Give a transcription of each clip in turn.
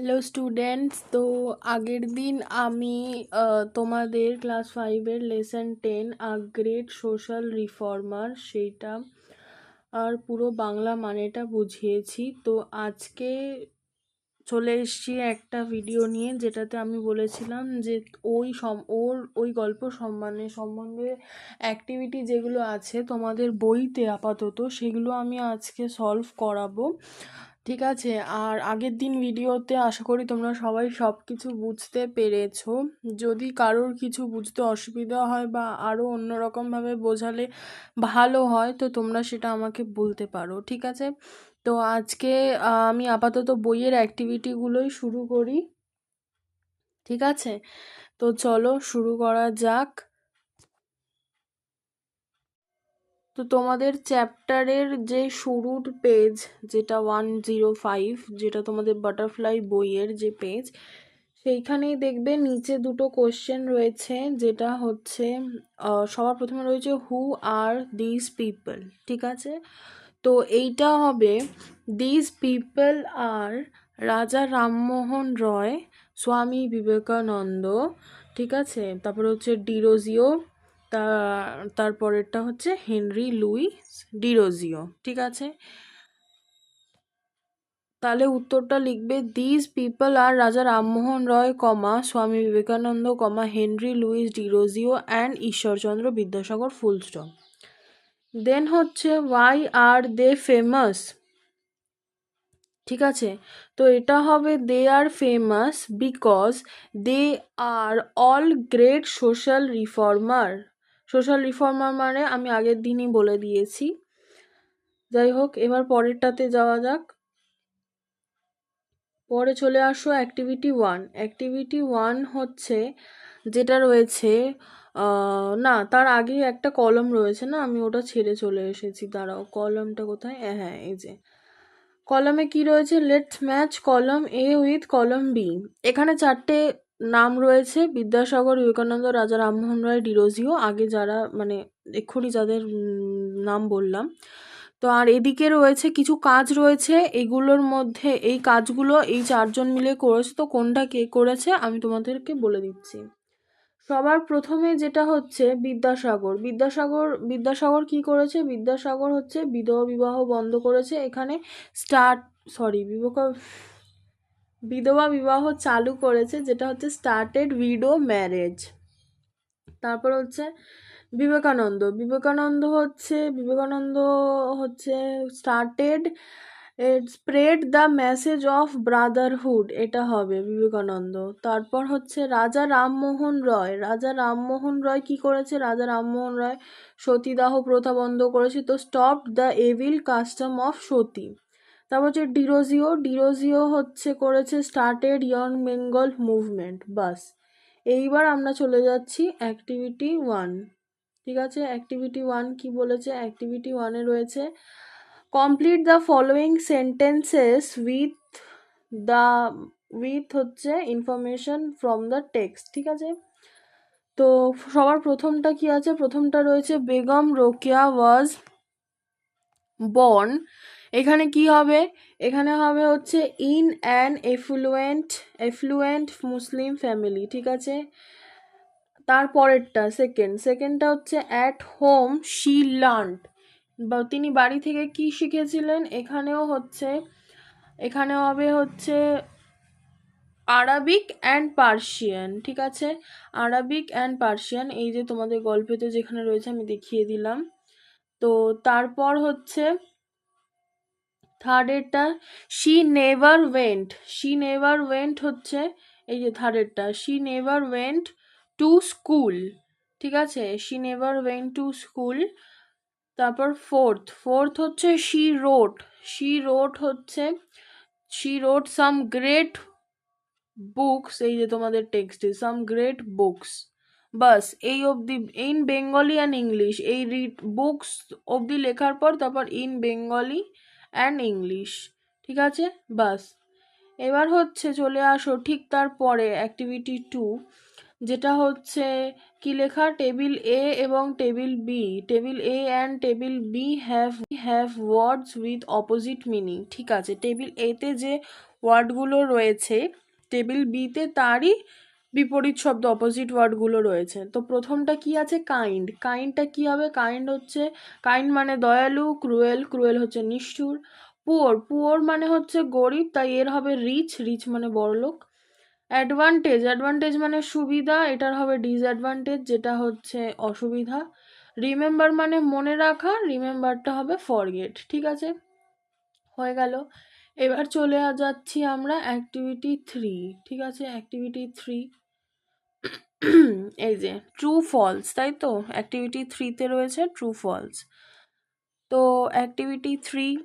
Hello students. তো আগের দিন আমি তোমাদের ক্লাস 5-এর লেসন 10 গ্রেট সোশ্যাল রিফর্মার সেইটা আর পুরো বাংলা মানেটা বুঝিয়েছি। তো আজকে চলে এসেছি একটা ভিডিও নিয়ে, যেটাতে আমি বলেছিলাম যে ওই গল্প সম্বন্ধে অ্যাক্টিভিটি যেগুলো আছে তোমাদের বইতে আপাতত, সেগুলো আমি আজকে সলভ করাবো। ঠিক আছে? আর আগের দিন ভিডিওতে আশা করি তোমরা সবাই সব কিছু বুঝতে পেরেছো। যদি কারোর কিছু বুঝতে অসুবিধা হয় বা আরও অন্যরকমভাবে বোঝালে ভালো হয়, তো তোমরা সেটা আমাকে বলতে পারো। ঠিক আছে? তো আজকে আমি আপাতত বইয়ের অ্যাক্টিভিটিগুলোই শুরু করি। ঠিক আছে? তো চলো শুরু করা যাক। তো তোমাদের চ্যাপ্টারের যে শুরুর পেজ, যেটা 105, যেটা তোমাদের বাটারফ্লাই বইয়ের যে পেজ, সেইখানেই দেখবে নিচে দুটো কোশ্চেন রয়েছে, যেটা হচ্ছে সবার প্রথমে রয়েছে হু আর দিস পিপল। ঠিক আছে? তো এইটা হবে দিস পিপল আর রাজা রামমোহন রয়, স্বামী বিবেকানন্দ। ঠিক আছে? তারপরে হচ্ছে ডিরোজিও, তারপরেরটা হচ্ছে হেনরি লুইস ডিরোজিও। ঠিক আছে? তাহলে উত্তরটা লিখবে দিস পিপল আর রাজা Rammohan Roy, Swami Vivekananda, Henry Louis Derozio and Ishwarchandra Vidyasagar, full stop. Then হচ্ছে ওয়াই আর দে ফেমাস। ঠিক আছে? তো এটা হবে they are famous because they are all great social reformer. Social reformer মানে আমি আগের দিনই বলে দিয়েছি। যাই হোক, এবার পরেরটাতে যাওয়া যাক। পরে চলে আসো অ্যাক্টিভিটি 1। অ্যাক্টিভিটি 1 হচ্ছে যেটা রয়েছে, না তার আগে একটা কলম রয়েছে, না আমি ওটা ছেড়ে চলে এসেছি। দাঁড়াও, কলমটা কোথায়? হ্যাঁ, এই যে কলমে কি রয়েছে, লেটস ম্যাচ কলম এ উইথ কলম বি। এখানে চারটে নাম রয়েছে, বিদ্যাসাগর, বিবেকানন্দ, রাজা রামমোহন রায়, ডিরোজিও, আগে যারা মানে এক্ষুনি যাদের নাম বললাম। তো আর এদিকে রয়েছে কিছু কাজ রয়েছে, এগুলোর মধ্যে এই কাজগুলো এই চারজন মিলে করেছে। তো কোনটা কে করেছে আমি তোমাদেরকে বলে দিচ্ছি। সবার প্রথমে যেটা হচ্ছে বিদ্যাসাগর কি করেছে? বিদ্যাসাগর হচ্ছে বিধবা বিবাহ বন্ধ করেছে। এখানে বিধবা বিবাহ চালু করেছে, যেটা হচ্ছে স্টার্টেড উইডো ম্যারেজ। তারপর হচ্ছে বিবেকানন্দ হচ্ছে started spread the message of Brotherhood, এটা হবে বিবেকানন্দ। তারপর হচ্ছে রাজা রামমোহন রয় কি করেছে? রাজা রামমোহন রয় সতীদাহ প্রথা বন্ধ করেছে, তো stop the evil custom of sati. তারপর হচ্ছে ডিরোজিও হচ্ছে করেছে স্টার্টেড ইয়ং বেঙ্গল মুভমেন্ট। বাস, এইবার আমরা চলে যাচ্ছি অ্যাক্টিভিটি 1। ঠিক আছে? অ্যাক্টিভিটি 1 কি বলেছে? অ্যাক্টিভিটি 1-এ রয়েছে complete the following sentences with হচ্ছে ইনফরমেশন ফ্রম দ্য টেক্সট। ঠিক আছে? তো সবার প্রথমটা কি আছে? প্রথমটা রয়েছে বেগম রোকেয়া ওয়াজ বর্ন। এখানে কি হবে? এখানে হবে হচ্ছে in an effluent Muslim family. ঠিক আছে? তারপরেরটা সেকেন্ডটা হচ্ছে অ্যাট হোম শি লার্নড, বা তিনি বাড়ি থেকে কি শিখেছিলেন। এখানে হবে হচ্ছে আরাবিক অ্যান্ড পার্সিয়ান। ঠিক আছে? আরাবিক অ্যান্ড পার্সিয়ান, এই যে তোমাদের গল্পেতে যেখানে রয়েছে আমি দেখিয়ে দিলাম। তো তারপর হচ্ছে থার্ডেরটা শি নেভার ওয়েন্ট হচ্ছে এই যে থার্ডেরটা she never went to school. ঠিক আছে? She never went to school. তারপর ফোর্থ হচ্ছে she wrote some great books, এই যে তোমাদের টেক্সটে সাম গ্রেট বুকস। বাস এই অবধি, ইন বেঙ্গলি অ্যান্ড ইংলিশ, এই বুকস অবধি লেখার পর তারপর ইন বেঙ্গলি অ্যান্ড ইংলিশ। ঠিক আছে? বাস, এবার হচ্ছে চলে আসো ঠিক তারপরে অ্যাক্টিভিটি 2, যেটা হচ্ছে কি লেখা, টেবিল এ এবং table B, table A and table B have words with opposite meaning. ঠিক আছে, টেবিল এতে যে ওয়ার্ডগুলো রয়েছে টেবিল বিতে তারই বিপরীত শব্দ অপোজিট ওয়ার্ডগুলো রয়েছে। তো প্রথমটা কি আছে, কাইন্ড। কাইন্ডটা কি হবে, কাইন্ড হচ্ছে, কাইন্ড মানে দয়ালু, ক্রুয়েল, ক্রুয়েল হচ্ছে নিষ্ঠুর। পুয়ার, পুয়ার মানে হচ্ছে গরিব, তাই এর হবে রিচ, রিচ মানে বড়লোক। অ্যাডভান্টেজ, অ্যাডভান্টেজ মানে সুবিধা, এটার হবে ডিসঅ্যাডভান্টেজ যেটা হচ্ছে অসুবিধা। রিমেম্বার মানে মনে রাখা, রিমেম্বারটা হবে ফরগেট। ঠিক আছে, হয়ে গেল। এবার চলে যাচ্ছি আমরা অ্যাক্টিভিটি 3। ঠিক আছে, অ্যাক্টিভিটি 3 এই যে ট্রু ফলস, তাই তো অ্যাক্টিভিটি 3তে রয়েছে ট্রু ফলস। তো অ্যাক্টিভিটি 3,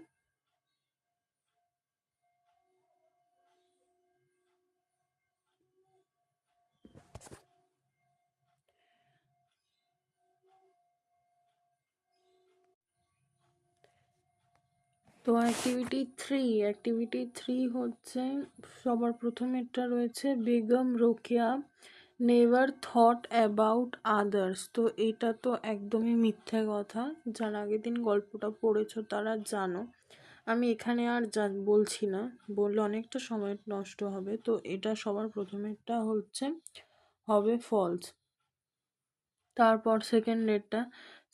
তো অ্যাক্টিভিটি 3 হচ্ছে সবার প্রথমেরটা রয়েছে Begum Rokeya never thought about others. তো এটা তো একদমই মিথ্যে কথা, যারা আগের দিন গল্পটা পড়েছো তারা জানো, আমি এখানে আর বলছি না, বললে অনেকটা সময় নষ্ট হবে। তো এটা সবার প্রথমেরটা হচ্ছে হবে ফলস। তারপর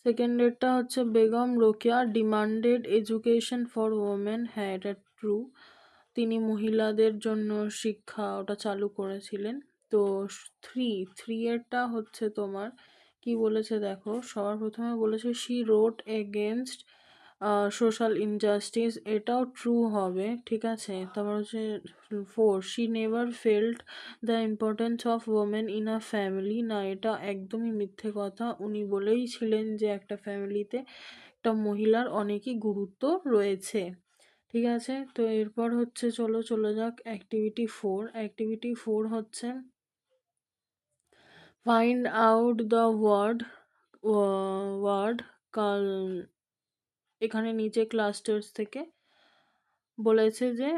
সেকেন্ডেরটা হচ্ছে Begum Rokeya demanded education for women, হ্যাঁ এটা ট্রু, তিনি মহিলাদের জন্য শিক্ষা ওটা চালু করেছিলেন। তো থ্রি এরটা হচ্ছে তোমার কি বলেছে দেখো, সবার প্রথমে বলেছে শি রোট এগেনস্ট সোশ্যাল ইনজাস্টিস, এটাও ট্রু হবে। ঠিক আছে, তারপর হচ্ছে 4 she never felt the importance of women in a family, না এটা একদমই মিথ্যে কথা, উনি বলেইছিলেন যে একটা ফ্যামিলিতে একটা মহিলার অনেকই গুরুত্ব রয়েছে। ঠিক আছে, তো এরপর হচ্ছে চলে যাক অ্যাক্টিভিটি 4। অ্যাক্টিভিটি 4 হচ্ছে ফাইন্ড আউট দ্য ওয়ার্ড কাল, এখানে নিচে ক্লাস্টার্স থেকে বলেছে যে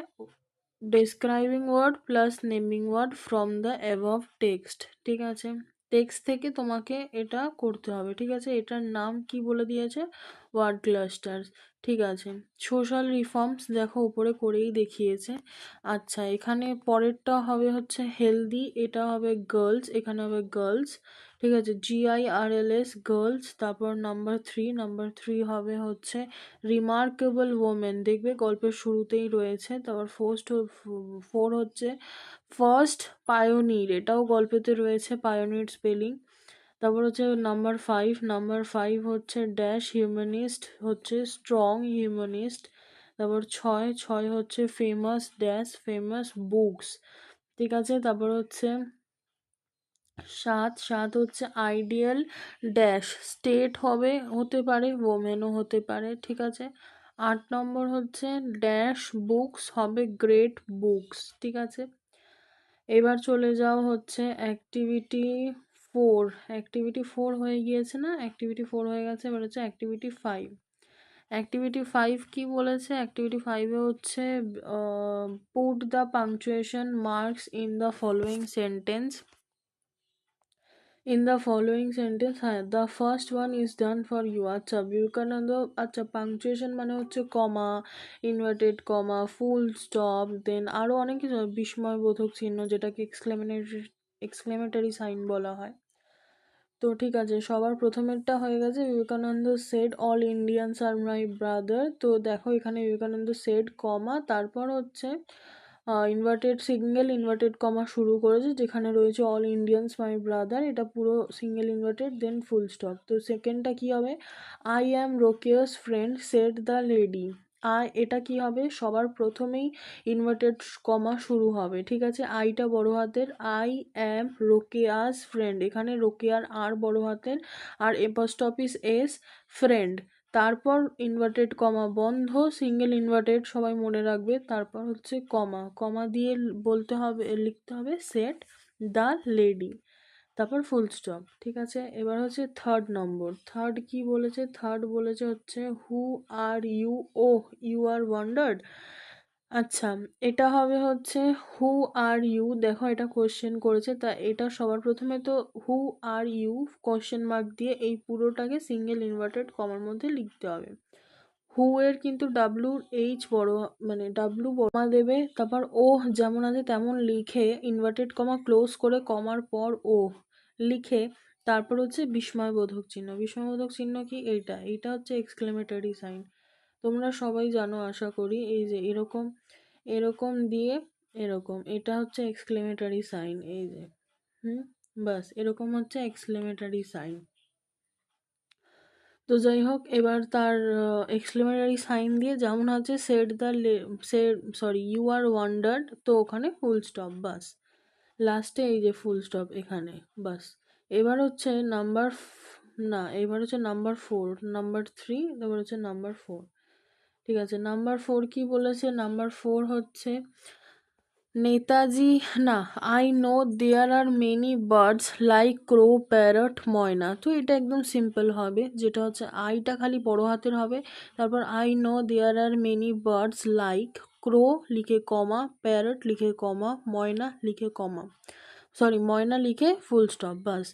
describing word plus naming word from the above text. ঠিক আছে, টেক্সট থেকে তোমাকে এটা করতে হবে। ঠিক আছে, এটার নাম কি বলে দিয়েছে, ওয়ার্ড ক্লাস্টার্স। ঠিক আছে, সোশ্যাল রিফর্মস দেখো উপরে করেই দেখিয়েছে। আচ্ছা, এখানে পরেরটা হবে হচ্ছে হেলদি, এটা হবে গার্লস, এখানে হবে গার্লস। ঠিক আছে, GIRLS গার্লস। তারপর নাম্বার 3 হবে হচ্ছে রিমার্কেবল ওমেন, দেখবে গল্পের শুরুতেই রয়েছে। তারপর 4 হচ্ছে ফার্স্ট পায়োনির, এটাও গল্পেতে রয়েছে পায়োনির স্পেলিং। তারপর হচ্ছে নাম্বার 5 হচ্ছে ড্যাশ হিউম্যানিস্ট, হচ্ছে স্ট্রং হিউম্যানিস্ট। তারপর ছয় হচ্ছে ফেমাস ড্যাশ ফেমাস বুকস। ঠিক আছে, তারপর হচ্ছে সাত হচ্ছে আইডিয়াল ড্যাশ স্টেট হবে, হতে পারে ওমেনও হতে পারে। ঠিক আছে, 8 নম্বর হচ্ছে ড্যাশ বুকস হবে গ্রেট বুকস। ঠিক আছে, এবার চলে যাও হচ্ছে অ্যাক্টিভিটি 4 হয়ে গিয়েছে না, অ্যাক্টিভিটি 4 হয়ে গেছে। এবার হচ্ছে অ্যাক্টিভিটি 5 কি বলেছে, অ্যাক্টিভিটি 5-এ হচ্ছে put the punctuation marks in the following sentence. হ্যাঁ, the first one is done for you. আচ্ছা, বিবেকানন্দ, আচ্ছা পাংচুয়েশন মানে হচ্ছে কমা, ইনভার্টেড কমা, ফুল স্টপ, দেন আরও অনেক কিছু, বিস্ময়বোধক চিহ্ন যেটাকে এক্সক্লেমেটরি সাইন বলা হয়। তো ঠিক আছে, সবার প্রথমেরটা হয়ে গেছে Vivekananda said all Indians are my brother. তো দেখো এখানে বিবেকানন্দ সেড কমা, তারপর হচ্ছে সিঙ্গেল ইনভার্টেড কমা শুরু করেছে, যেখানে রয়েছে অল ইন্ডিয়ানস মাই ব্রাদার, এটা পুরো single inverted, then full stop. তো সেকেন্ডটা কি হবে, I am Rokeya's friend said the lady. এটা কি হবে, সবার প্রথমেই ইনভার্টেড কমা শুরু হবে। ঠিক আছে, আইটা বড় হাতের, আই অ্যাম রোকেয়াস ফ্রেন্ড, এখানে রোকেয়ার আর বড় হাতের, আর এপোস্ট্রফি এস ফ্রেন্ড, তারপর ইনভার্টেড কমা বন্ধ, সিঙ্গেল ইনভার্টেড সবাই মনে রাখবে, তারপর হচ্ছে কমা, কমা দিয়ে বলতে হবে, লিখতে হবে সেট দ্য লেডি, তারপর ফুল স্টপ। ঠিক আছে, এবার হচ্ছে থার্ড কি বলেছে, থার্ড বলেছে হচ্ছে who are you, oh you are wondered, আচ্ছা, এটা হবে হচ্ছে হু আর ইউ। দেখো এটা কোয়েশ্চেন করেছে, তা এটা সবার প্রথমে তো হু আর ইউ কোয়েশ্চেন মার্ক দিয়ে এই পুরোটাকে সিঙ্গেল ইনভার্টেড কমার মধ্যে লিখতে হবে। হু এর কিন্তু ডাব্লুর এইচ বড়, মানে ডাব্লু বড় দেবে, তারপর ও যেমন আছে তেমন লিখে ইনভার্টেড কমা ক্লোজ করে কমার পর ও লিখে তারপর হচ্ছে বিস্ময়বোধক চিহ্ন। বিস্ময়বোধক চিহ্ন কি? এইটা হচ্ছে এক্সক্লেমেটরি সাইন। তোমরা সবাই জানো আশা করি। এই যে এরকম এরকম দিয়ে এরকম, এটা হচ্ছে এক্সক্লেমেটরি সাইন। এই যে হুম, বাস এরকম হচ্ছে এক্সক্লেমেটরি সাইন। তো যাই হোক, এবার তার এক্সক্লেমেটরি সাইন দিয়ে যেমন আছে set the set, sorry, you are wondered, তো ওখানে ফুল স্টপ, বাস লাস্টে এই যে ফুল স্টপ এখানে, বাস। এবার হচ্ছে নাম্বার, না এবার হচ্ছে নাম্বার 4, নাম্বার 3, তারপর হচ্ছে নাম্বার 4। ঠিক আছে, নাম্বার 4 কি বলেছে? নাম্বার 4 হচ্ছে নেতাজি, না, I know there are many birds like crow, parrot, myna. তো এটা একদম সিম্পল হবে, যেটা হচ্ছে আইটা খালি বড় হাতের হবে, তারপর I know there are many birds like crow লিখে কমা, প্যারট লিখে কমা, ময়না লিখে কমা, সরি ময়না লিখে ফুল স্টপ, বাস।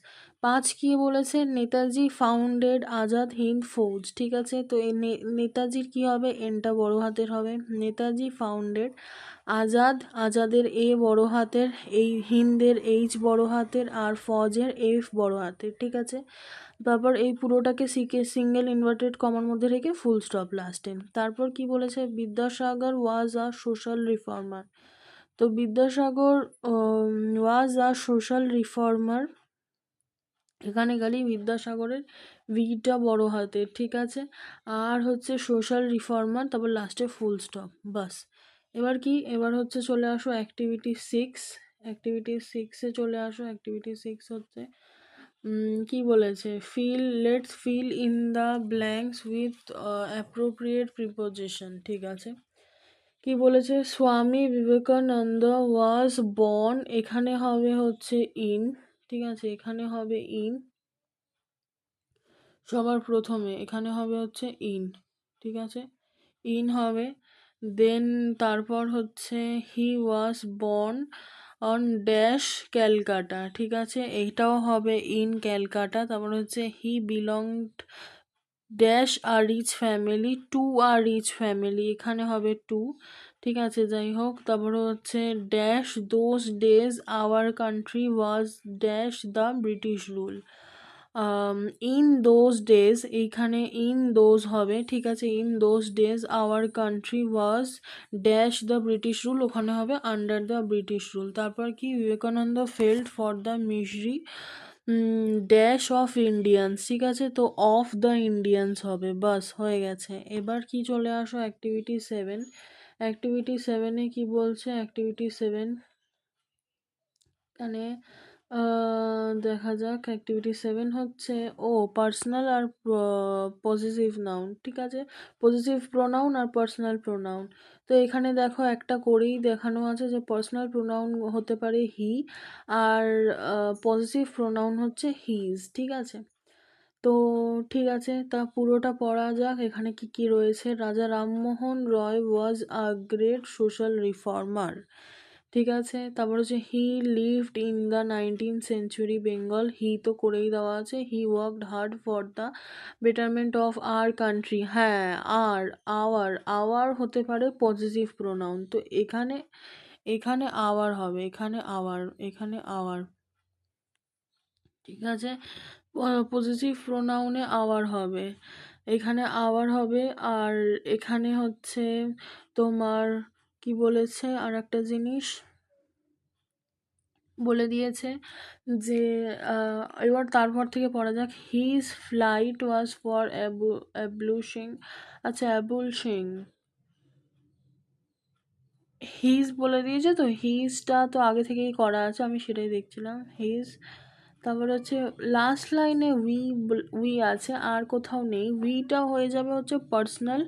5 কি বলেছে? নেতাজি ফাউন্ডেড আজাদ হিন্দ ফৌজ। ঠিক আছে, তো এই নেতাজির কি হবে? এনটা বড় হাতের হবে। নেতাজি ফাউন্ডেড আজাদ, আজাদের এ বড় হাতের, এই হিন্দের এইচ বড় হাতের, আর ফজের এফ বড় হাতের। ঠিক আছে, তারপর এই পুরোটাকে সিঙ্গেল ইনভার্টেড কমার মধ্যে রেখে ফুল স্টপ লাস্টে। তারপর কি বলেছে? বিদ্যাসাগর ওয়াজ আ সোশ্যাল রিফর্মার। তো বিদ্যাসাগর ওয়াজ আ সোশ্যাল রিফর্মার, এখানে খালি বিদ্যাসাগরের ভিটা বড় হাতের। ঠিক আছে, আর হচ্ছে সোশ্যাল রিফর্মার, তারপর লাস্টে ফুল স্টপ, বাস। এবার কি? এবার হচ্ছে চলে আসো অ্যাক্টিভিটি 6। অ্যাক্টিভিটি 6-এ চলে আসো। অ্যাক্টিভিটি 6 হচ্ছে কি বলেছে? Let's fill in the blanks with appropriate preposition. ঠিক আছে, কি বলেছে? স্বামী বিবেকানন্দ ওয়াজ বর্ন, এখানে হবে হচ্ছে ইন। ঠিক আছে, এখানে হবে ইন, সবার প্রথমে এখানে হবে হচ্ছে ইন। ঠিক আছে, ইন হবে। দেন তারপর হচ্ছে he was born on dash Calcutta. ঠিক আছে, এইটাও হবে ইন ক্যালকাটা। তারপর হচ্ছে he belonged dash a rich family to a rich family, এখানে হবে টু। ঠিক আছে, যাই হোক, তারপরে হচ্ছে dash those days our country was dash the British rule. In those days, এইখানে ইন দোজ হবে। ঠিক আছে, in those days our country was dash the British rule, ওখানে হবে আন্ডার দ্য ব্রিটিশ রুল। তারপর কি? Vivekananda felt for the misery dash of Indians. ঠিক আছে, তো অফ দ্য ইন্ডিয়ান্স হবে, বাস হয়ে গেছে। এবার কি? চলে আসো অ্যাক্টিভিটি 7। অ্যাক্টিভিটি 7-এ কি বলছে? অ্যাক্টিভিটি 7 এখানে দেখা যাক। অ্যাক্টিভিটি 7 হচ্ছে পার্সোনাল আর পজিটিভ নাউন। ঠিক আছে, পজিটিভ প্রোনাউন আর পার্সোনাল প্রোনাউন। তো এখানে দেখো একটা করেই দেখানো আছে যে পার্সোনাল প্রোনাউন হতে পারে হি, আর পজিটিভ প্রোনাউন হচ্ছে হিজ। ঠিক আছে, তো ঠিক আছে, তা পুরোটা পড়া যাক। এখানে কি কি রয়েছে? Raja Rammohan Roy was a great social reformer. ঠিক আছে, তারপর হচ্ছে he lived in the 19th century Bengal, he তো করেই দেওয়া আছে। He worked hard for the betterment of our country. হ্যাঁ, আর আওয়ার, আওয়ার হতে পারে পজিটিভ প্রোনাউন, তো এখানে এখানে আওয়ার হবে, এখানে আওয়ার, এখানে আওয়ার। ঠিক আছে, পজিটিভ প্রোনাউনে আওয়ার হবে, এখানে আওয়ার হবে। আর এখানে হচ্ছে তোমার কি বলেছে? আর একটা জিনিস বলে দিয়েছে যে এবার তারপর থেকে পড়া যাক। His flight was for abolishing, আচ্ছা অ্যাবুলশিং, হিজ বলে দিয়েছে, তো হিজটা তো আগে থেকেই করা আছে, আমি সেটাই দেখছিলাম। হিজ, তারপর হচ্ছে লাস্ট লাইনে উই আছে, আর কোথাও নেই। উইটা হয়ে যাবে হচ্ছে পার্সোনাল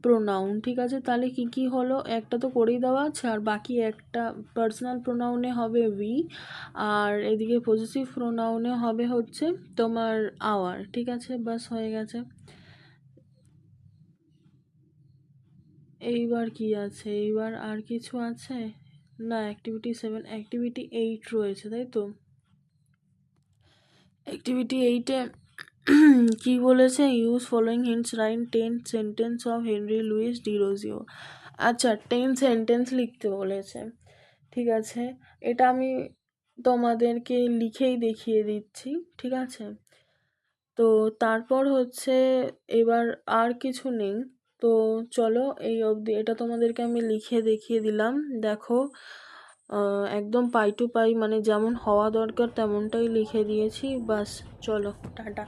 প্রোনাউন। ঠিক আছে, তাহলে কি কি হলো? একটা তো করেই দেওয়া আছে, আর বাকি একটা পার্সোনাল প্রোনাউনে হবে উই, আর এদিকে পজিটিভ প্রোনাউনে হবে হচ্ছে তোমার আওয়ার। ঠিক আছে, বাস হয়ে গেছে। এইবার কি আছে? এইবার আর কিছু আছে? না, অ্যাক্টিভিটি 7, অ্যাক্টিভিটি 8 রয়েছে, তাই তো? অ্যাক্টিভিটি 8-এ কি বলেছে? Use following hints, right 10 sentence of Henry Louis Derozio. আচ্ছা, 10 সেন্টেন্স লিখতে বলেছে। ঠিক আছে, এটা আমি তোমাদেরকে লিখেই দেখিয়ে দিচ্ছি, ঠিক আছে? তো তারপর হচ্ছে এবার আর কিছু নেই। তো চলো এই অবধি, এটা তোমাদেরকে আমি লিখে দেখিয়ে দিলাম। দেখো, একদম পাই টু পাই, মানে যেমন হওয়া দরকার তেমনটাই লিখে দিয়েছি। বাস, চলো টাটা।